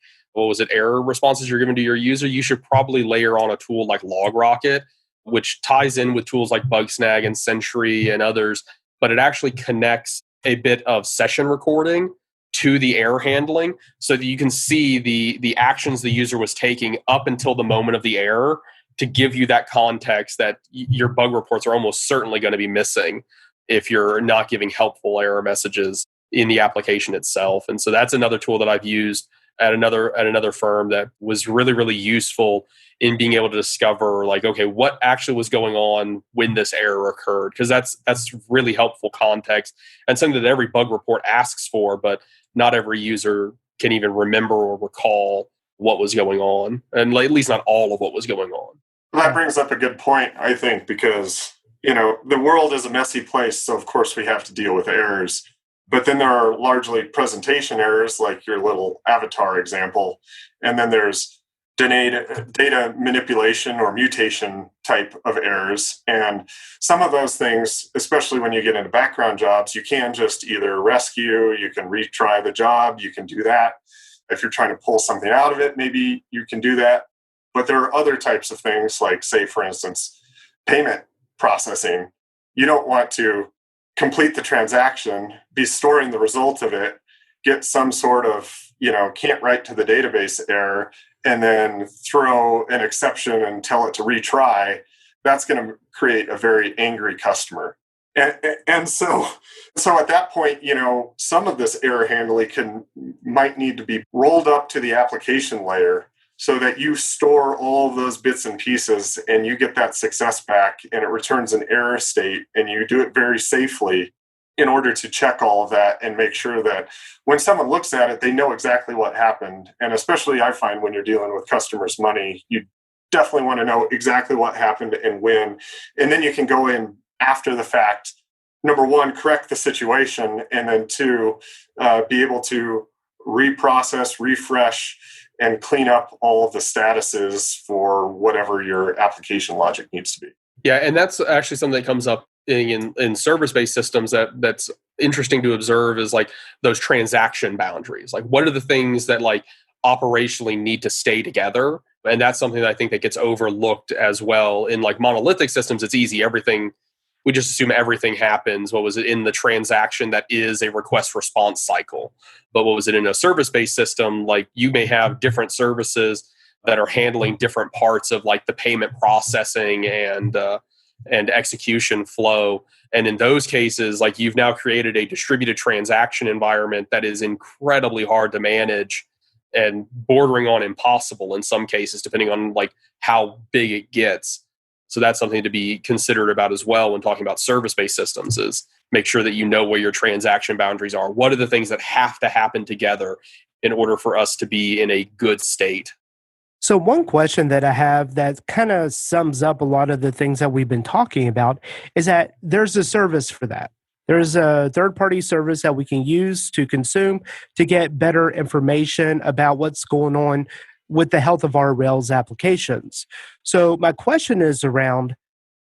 error responses you're giving to your user, you should probably layer on a tool like LogRocket, which ties in with tools like Bugsnag and Sentry and others, but it actually connects a bit of session recording to the error handling so that you can see the actions the user was taking up until the moment of the error to give you that context that your bug reports are almost certainly going to be missing if you're not giving helpful error messages in the application itself. And so that's another tool that I've used at another firm that was really, really useful in being able to discover what actually was going on when this error occurred, because that's really helpful context and something that every bug report asks for, but not every user can even remember or recall what was going on, and at least not all of what was going on. That brings up a good point, I think, because, the world is a messy place, so of course we have to deal with errors. But then there are largely presentation errors, like your little avatar example. And then there's data manipulation or mutation type of errors. And some of those things, especially when you get into background jobs, you can just either rescue, you can retry the job, you can do that. If you're trying to pull something out of it, maybe you can do that. But there are other types of things like, say, for instance, payment processing. You don't want to complete the transaction, be storing the result of it, get some sort of, can't write to the database error, and then throw an exception and tell it to retry. That's going to create a very angry customer. And so at that point, some of this error handling might need to be rolled up to the application layer so that you store all of those bits and pieces and you get that success back and it returns an error state, and you do it very safely in order to check all of that and make sure that when someone looks at it, they know exactly what happened. And especially I find when you're dealing with customers' money, you definitely want to know exactly what happened and when. And then you can go in after the fact, number one, correct the situation, and then two, be able to reprocess, refresh, and clean up all of the statuses for whatever your application logic needs to be. Yeah, and that's actually something that comes up in service-based systems that's interesting to observe is those transaction boundaries. What are the things that operationally need to stay together? And that's something that I think that gets overlooked as well. In monolithic systems, it's easy. We just assume everything happens. What was it in the transaction that is a request response cycle? But what was it in a service-based system? You may have different services that are handling different parts of like the payment processing and execution flow. And in those cases, like you've now created a distributed transaction environment that is incredibly hard to manage and bordering on impossible in some cases, depending on like how big it gets. So that's something to be considered about as well when talking about service-based systems, is make sure that you know where your transaction boundaries are. What are the things that have to happen together in order for us to be in a good state? So, one question that I have that kind of sums up a lot of the things that we've been talking about is that there's a service for that. There's a third party service that we can use to consume to get better information about what's going on with the health of our Rails applications. So, my question is around,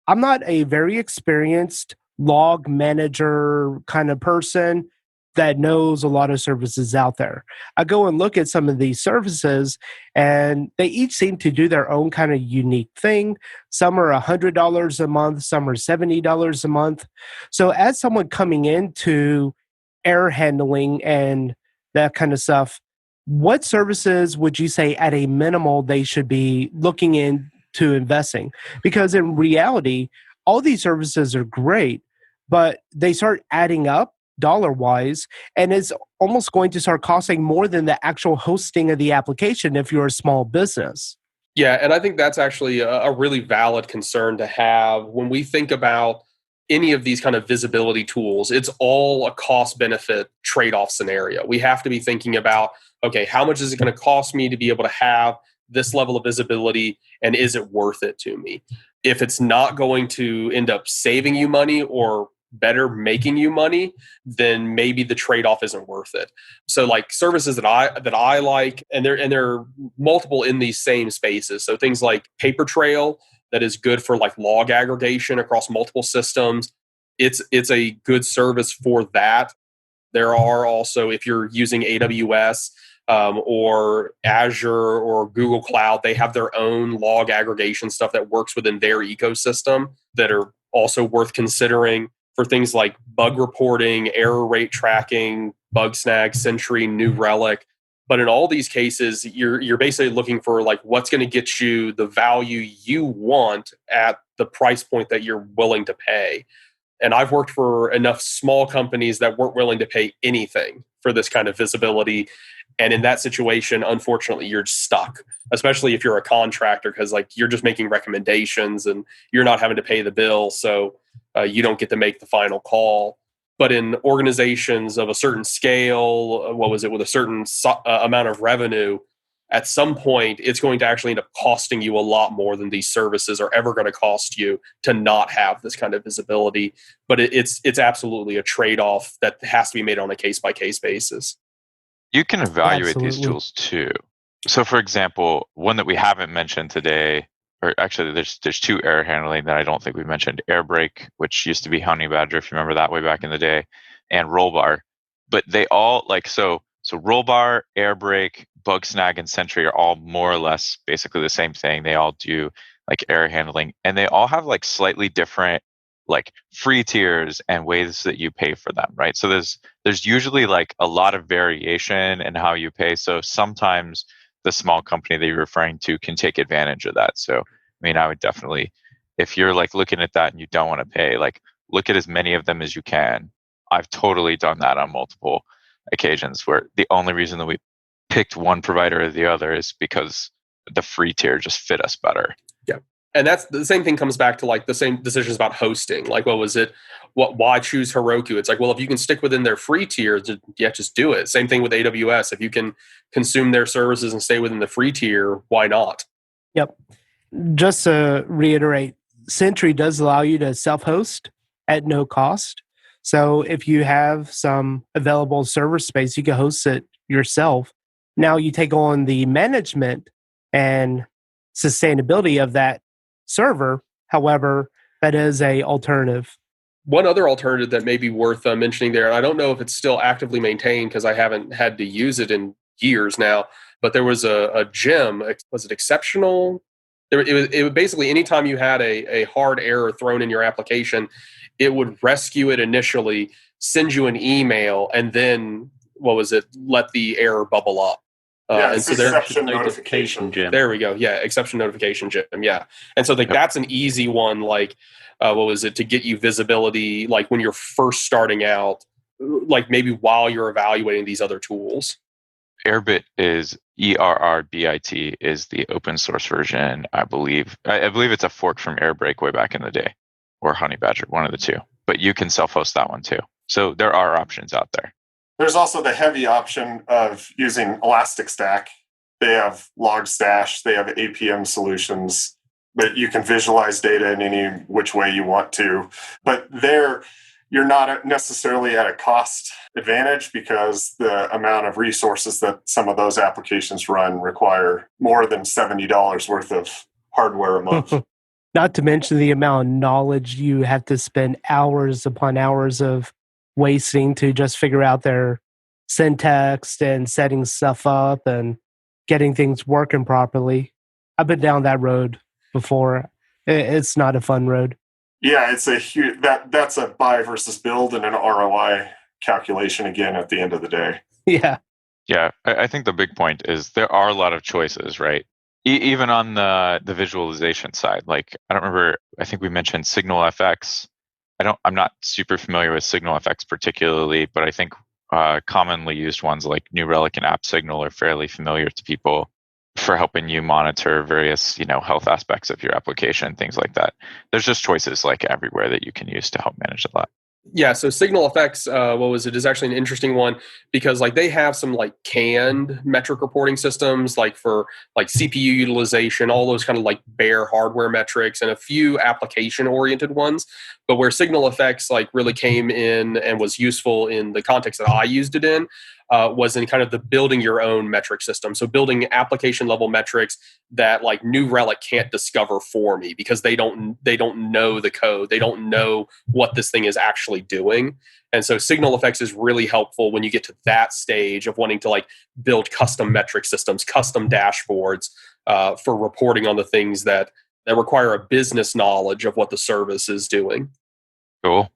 I'm not a very experienced log manager kind of person that knows a lot of services out there. I go and look at some of these services, and they each seem to do their own kind of unique thing. Some are $100 a month, some are $70 a month. So, as someone coming into error handling and that kind of stuff, what services would you say at a minimal they should be looking into investing? Because in reality, all these services are great, but they start adding up dollar wise, and it's almost going to start costing more than the actual hosting of the application if you're a small business. Yeah, and I think that's actually a really valid concern to have when we think about any of these kind of visibility tools. It's all a cost benefit trade-off scenario. We have to be thinking about, okay, how much is it going to cost me to be able to have this level of visibility, and is it worth it to me? If it's not going to end up saving you money or better making you money, then maybe the trade-off isn't worth it. So like services that I like, and they're multiple in these same spaces. So things like Papertrail, that is good for like log aggregation across multiple systems. It's a good service for that. There are also, if you're using AWS or Azure or Google Cloud, they have their own log aggregation stuff that works within their ecosystem that are also worth considering for things like bug reporting, error rate tracking, Bugsnag, Sentry, New Relic. But in all these cases, you're basically looking for like what's going to get you the value you want at the price point that you're willing to pay. And I've worked for enough small companies that weren't willing to pay anything for this kind of visibility. And in that situation, unfortunately, you're stuck, especially if you're a contractor, because like you're just making recommendations and you're not having to pay the bill. So you don't get to make the final call. But in organizations of a certain scale, with a certain amount of revenue, at some point, it's going to actually end up costing you a lot more than these services are ever going to cost you to not have this kind of visibility. But it's absolutely a trade-off that has to be made on a case-by-case basis. You can evaluate Absolutely. these tools too. So, for example, one that we haven't mentioned today, or actually there's two error handling that I don't think we mentioned: Airbrake, which used to be Honey Badger, if you remember that way back in the day, and Rollbar. But they all so Rollbar, Airbrake, Bugsnag, and Sentry are all more or less basically the same thing. They all do like error handling, and they all have like slightly different like free tiers and ways that you pay for them, right? So there's usually like a lot of variation in how you pay. So sometimes the small company that you're referring to can take advantage of that. So, I mean, I would definitely, if you're like looking at that and you don't want to pay, like look at as many of them as you can. I've totally done that on multiple occasions where the only reason that we picked one provider or the other is because the free tier just fit us better. Yeah. And that's the same thing comes back to like the same decisions about hosting. Like, why choose Heroku? It's like, well, if you can stick within their free tier, yeah, just do it. Same thing with AWS. If you can consume their services and stay within the free tier, why not? Yep. Just to reiterate, Sentry does allow you to self-host at no cost. So if you have some available server space, you can host it yourself. Now you take on the management and sustainability of that server. However, that is a alternative. One other alternative that may be worth mentioning there, and I don't know if it's still actively maintained because I haven't had to use it in years now, but there was a gem. Was it Exceptional? It would basically, anytime you had a hard error thrown in your application, it would rescue it initially, send you an email, and then, let the error bubble up. Yeah, and it's so there, exception notification. gem. there we go. Yeah, exception notification gem. Yeah, and so that's an easy one. Like, what was it to get you visibility? Like when you're first starting out, like maybe while you're evaluating these other tools. Airbit is ERRBIT is the open source version, I believe. I believe it's a fork from Airbrake way back in the day, or Honeybadger, one of the two. But you can self-host that one too. So there are options out there. There's also the heavy option of using Elasticstack. They have Logstash, they have APM solutions, but you can visualize data in any which way you want to. But there, you're not necessarily at a cost advantage because the amount of resources that some of those applications run require more than $70 worth of hardware a month. Not to mention the amount of knowledge you have to spend hours upon hours of wasting to just figure out their syntax and setting stuff up and getting things working properly. I've been down that road before. It's not a fun road. Yeah, it's a huge that's a buy versus build and an ROI calculation again at the end of the day. Yeah. Yeah, I think the big point is there are a lot of choices, right? Even on the visualization side. Like, I don't remember, I think we mentioned SignalFX. I'm not super familiar with SignalFX particularly, but I think commonly used ones like New Relic and AppSignal are fairly familiar to people for helping you monitor various, health aspects of your application, things like that. There's just choices like everywhere that you can use to help manage a lot. Yeah, so SignalFX, is actually an interesting one because like they have some like canned metric reporting systems like for like CPU utilization, all those kind of like bare hardware metrics and a few application oriented ones. But where SignalFX like really came in and was useful in the context that I used it in was in kind of the building your own metric system. So building application level metrics that like New Relic can't discover for me because they don't know the code. They don't know what this thing is actually doing. And so SignalFX is really helpful when you get to that stage of wanting to like build custom metric systems, custom dashboards for reporting on the things that require a business knowledge of what the service is doing. Cool.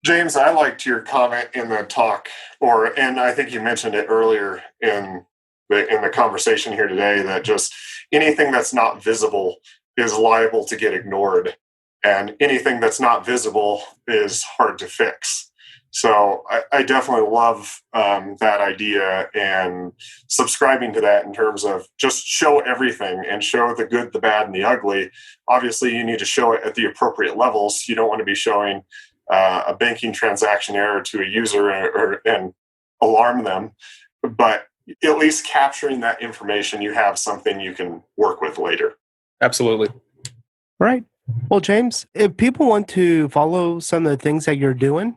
James, I liked your comment in the talk, and I think you mentioned it earlier in the conversation here today, that just anything that's not visible is liable to get ignored, and anything that's not visible is hard to fix. So I definitely love that idea and subscribing to that in terms of just show everything and show the good, the bad, and the ugly. Obviously, you need to show it at the appropriate levels. You don't want to be showing a banking transaction error to a user and alarm them, but at least capturing that information, you have something you can work with later. Absolutely. Right. Well, James, if people want to follow some of the things that you're doing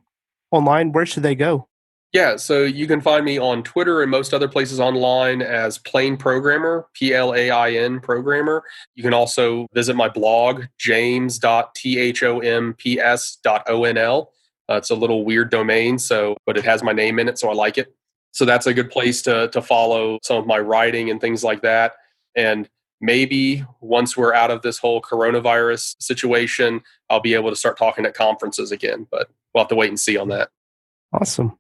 online, where should they go? Yeah, so you can find me on Twitter and most other places online as Plain Programmer, PLAIN Programmer. You can also visit my blog, james.thomps.onl. It's a little weird domain, but it has my name in it, so I like it. So that's a good place to follow some of my writing and things like that. And maybe once we're out of this whole coronavirus situation, I'll be able to start talking at conferences again, but we'll have to wait and see on that. Awesome.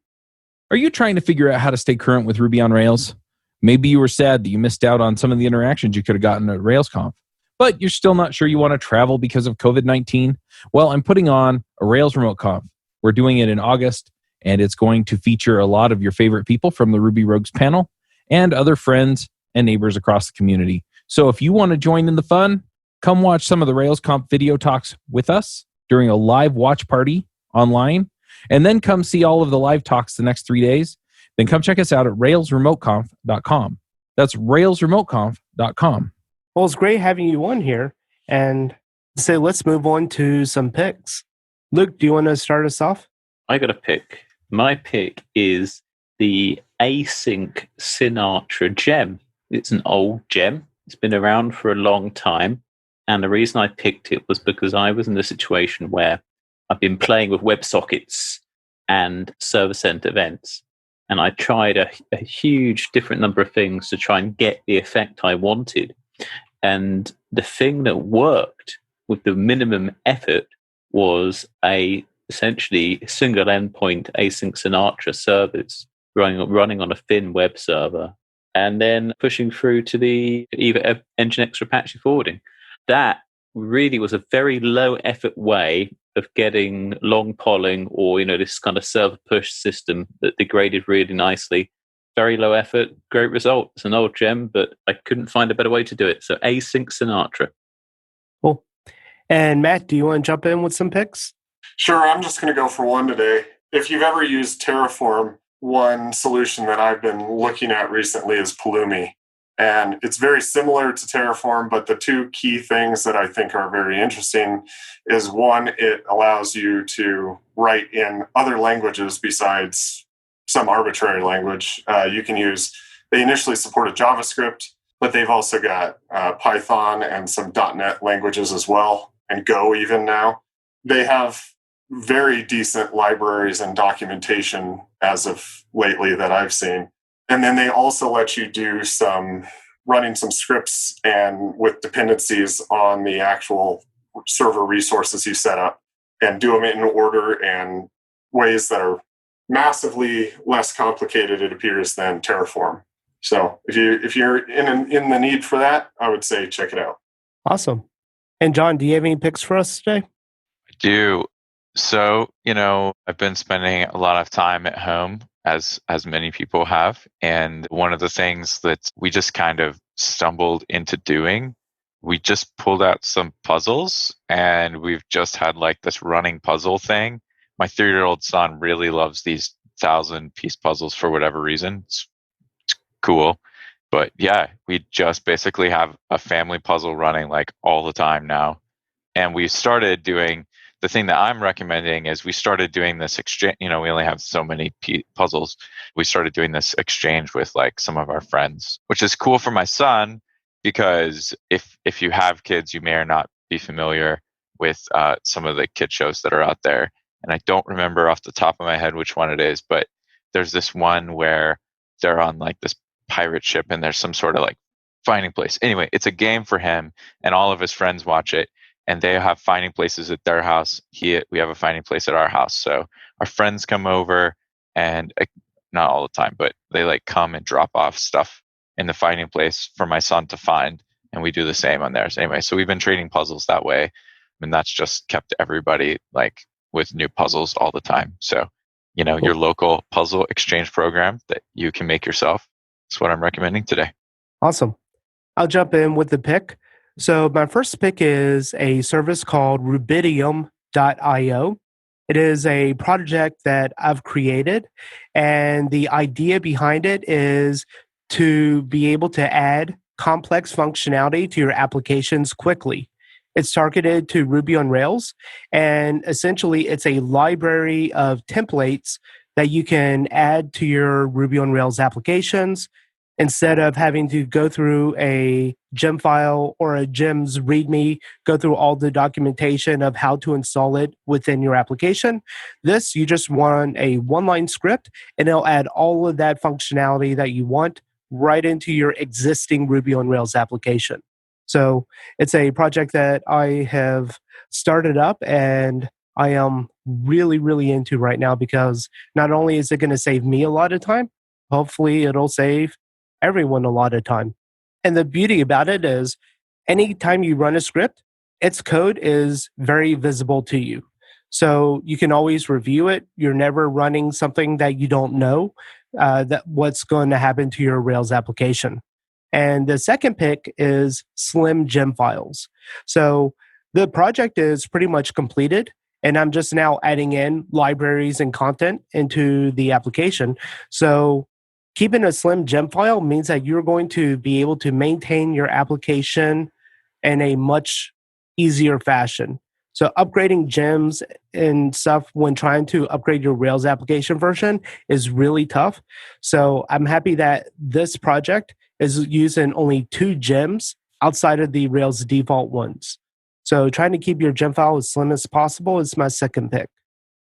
Are you trying to figure out how to stay current with Ruby on Rails? Maybe you were sad that you missed out on some of the interactions you could have gotten at RailsConf, but you're still not sure you want to travel because of COVID-19? Well, I'm putting on a Rails Remote Conf. We're doing it in August, and it's going to feature a lot of your favorite people from the Ruby Rogues panel and other friends and neighbors across the community. So if you want to join in the fun, come watch some of the RailsConf video talks with us during a live watch party online, and then come see all of the live talks the next 3 days. Then come check us out at railsremoteconf.com. That's railsremoteconf.com. Well, it's great having you on here. And so let's move on to some picks. Luke, do you want to start us off? I got a pick. My pick is the Async Sinatra gem. It's an old gem. It's been around for a long time. And the reason I picked it was because I was in a situation where I've been playing with WebSockets and server-sent events, and I tried a huge different number of things to try and get the effect I wanted. And the thing that worked with the minimum effort was essentially single endpoint async Sinatra service running on a thin web server. and then pushing through to the either Nginx or Apache forwarding. That really was a very low effort way of getting long polling or, this kind of server push system that degraded really nicely. Very low effort, great result. It's an old gem, but I couldn't find a better way to do it. So async Sinatra. Cool. And Matt, do you want to jump in with some picks? Sure, I'm just going to go for one today. If you've ever used Terraform, one solution that I've been looking at recently is Pulumi. And it's very similar to Terraform, but the two key things that I think are very interesting is one, it allows you to write in other languages besides some arbitrary language. You can use, they initially supported JavaScript, but they've also got Python and some .NET languages as well, and Go even now. They have very decent libraries and documentation as of lately that I've seen. And then they also let you do running some scripts and with dependencies on the actual server resources you set up and do them in order and ways that are massively less complicated, it appears, than Terraform. So if you're in the need for that, I would say check it out. Awesome. And John, do you have any picks for us today? I do. So, I've been spending a lot of time at home, as many people have. And one of the things that we just kind of stumbled into doing, we just pulled out some puzzles, and we've just had like this running puzzle thing. My 3-year-old son really loves these 1,000-piece puzzles for whatever reason. It's cool. But yeah, we just basically have a family puzzle running like all the time now. And we started doing, the thing that I'm recommending is we started doing this exchange. We only have so many puzzles. We started doing this exchange with like some of our friends, which is cool for my son because if you have kids, you may or not be familiar with some of the kid shows that are out there. And I don't remember off the top of my head which one it is, but there's this one where they're on like this pirate ship and there's some sort of like finding place. Anyway, it's a game for him and all of his friends watch it. And they have finding places at their house. We have a finding place at our house. So our friends come over and not all the time, but they like come and drop off stuff in the finding place for my son to find. And we do the same on theirs. Anyway, so we've been trading puzzles that way. And that's just kept everybody like with new puzzles all the time. So, Cool. Your local puzzle exchange program that you can make yourself. That's what I'm recommending today. Awesome. I'll jump in with the pick. So my first pick is a service called Rubidium.io. It is a project that I've created, and the idea behind it is to be able to add complex functionality to your applications quickly. It's targeted to Ruby on Rails, and essentially it's a library of templates that you can add to your Ruby on Rails applications instead of having to go through a gem file or a gem's README, go through all the documentation of how to install it within your application. This, you just want a one-line script, and it'll add all of that functionality that you want right into your existing Ruby on Rails application. So it's a project that I have started up and I am really, really into right now because not only is it going to save me a lot of time, hopefully it'll save everyone a lot of time. And the beauty about it is anytime you run a script, its code is very visible to you. So you can always review it. You're never running something that you don't know that what's going to happen to your Rails application. And the second pick is Slim Gem Files. So the project is pretty much completed, and I'm just now adding in libraries and content into the application. So keeping a slim gem file means that you're going to be able to maintain your application in a much easier fashion. So upgrading gems and stuff when trying to upgrade your Rails application version is really tough. So I'm happy that this project is using only 2 gems outside of the Rails default ones. So trying to keep your gem file as slim as possible is my second pick.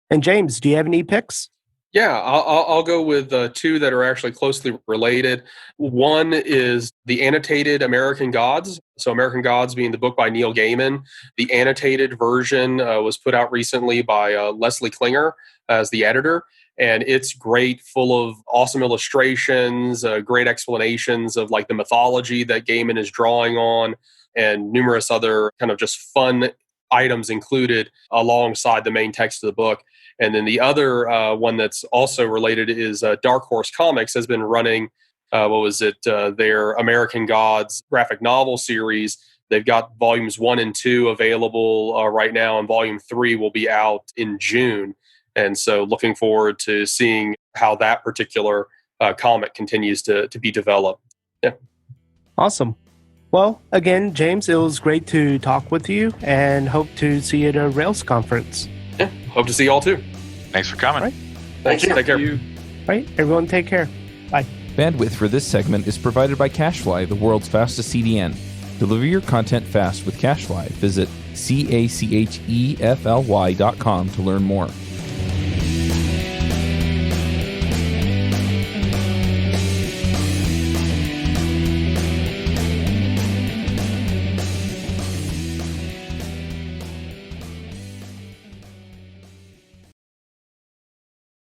And James, do you have any picks? Yeah, I'll go with two that are actually closely related. One is the annotated American Gods. So, American Gods being the book by Neil Gaiman. The annotated version was put out recently by Leslie Klinger as the editor. And it's great, full of awesome illustrations, great explanations of like the mythology that Gaiman is drawing on, and numerous other kind of just fun items included alongside the main text of the book. And then the other one that's also related is Dark Horse Comics has been running, their American Gods graphic novel series. They've got volumes 1 and 2 available right now, and volume 3 will be out in June. And so looking forward to seeing how that particular comic continues to be developed. Yeah. Awesome. Well, again, James, it was great to talk with you and hope to see you at a Rails conference. Yeah. Hope to see you all too. Thanks for coming. Right. Thanks. Take care. Right. Everyone take care. Bye. Bandwidth for this segment is provided by CacheFly, the world's fastest CDN. Deliver your content fast with CacheFly. Visit CACHEFLY.com to learn more.